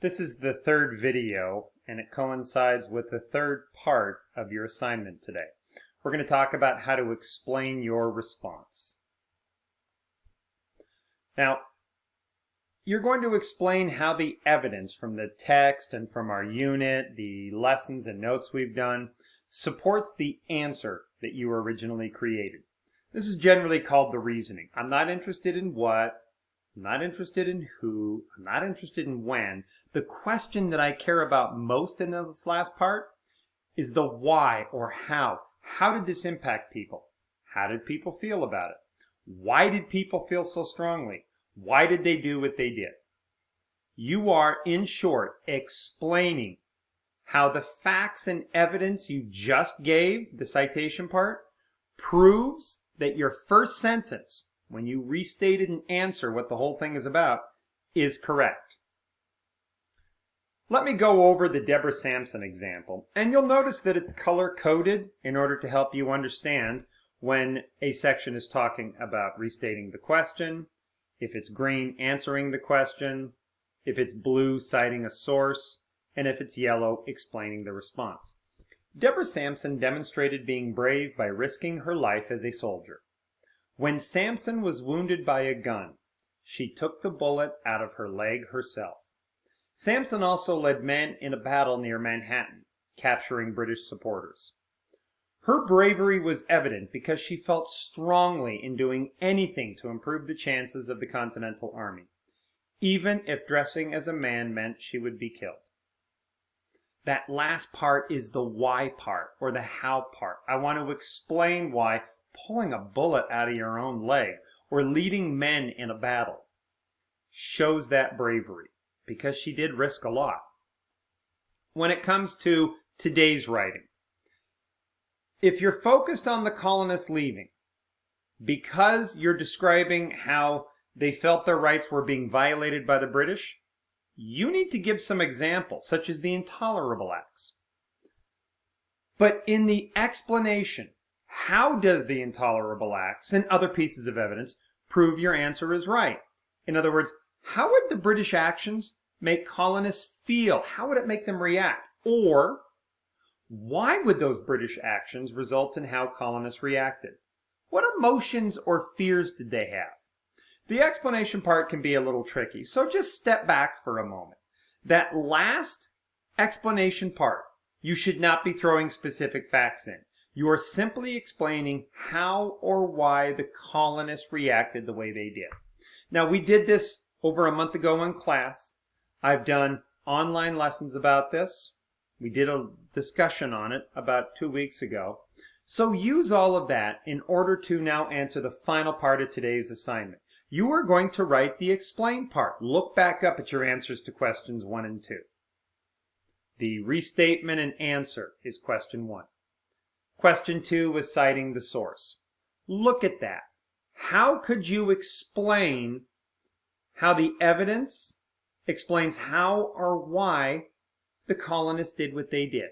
This is the third video, and it coincides with the third part of your assignment today. We're going to talk about how to explain your response. Now, you're going to explain how the evidence from the text and from our unit, the lessons and notes we've done, supports the answer that you originally created. This is generally called the reasoning. I'm not interested in what, I'm not interested in who, I'm not interested in when. The question that I care about most in this last part is the why or how. How did this impact people? How did people feel about it? Why did people feel so strongly? Why did they do what they did? You are, in short, explaining how the facts and evidence you just gave, the citation part, proves that your first sentence, when you restated and answer what the whole thing is about, is correct. Let me go over the Deborah Sampson example, and you'll notice that it's color-coded in order to help you understand when a section is talking about restating the question, if it's green, answering the question, if it's blue, citing a source, and if it's yellow, explaining the response. Deborah Sampson demonstrated being brave by risking her life as a soldier. When Sampson was wounded by a gun, she took the bullet out of her leg herself. Sampson also led men in a battle near Manhattan, capturing British supporters. Her bravery was evident because she felt strongly in doing anything to improve the chances of the Continental Army, even if dressing as a man meant she would be killed. That last part is the why part, or the how part. I want to explain why pulling a bullet out of your own leg or leading men in a battle shows that bravery, because she did risk a lot. When it comes to today's writing, if you're focused on the colonists leaving because you're describing how they felt their rights were being violated by the British, you need to give some examples, such as the intolerable acts. But in the explanation, how does the intolerable acts and other pieces of evidence prove your answer is right? In other words, how would the British actions make colonists feel? How would it make them react? Or why would those British actions result in how colonists reacted? What emotions or fears did they have? The explanation part can be a little tricky, so just step back for a moment. That last explanation part, you should not be throwing specific facts in. You are simply explaining how or why the colonists reacted the way they did. Now, we did this over a month ago in class. I've done online lessons about this. We did a discussion on it about 2 weeks ago. So use all of that in order to now answer the final part of today's assignment. You are going to write the explain part. Look back up at your answers to questions 1 and 2. The restatement and answer is question 1. Question 2 was citing the source. Look at that. How could you explain how the evidence explains how or why the colonists did what they did?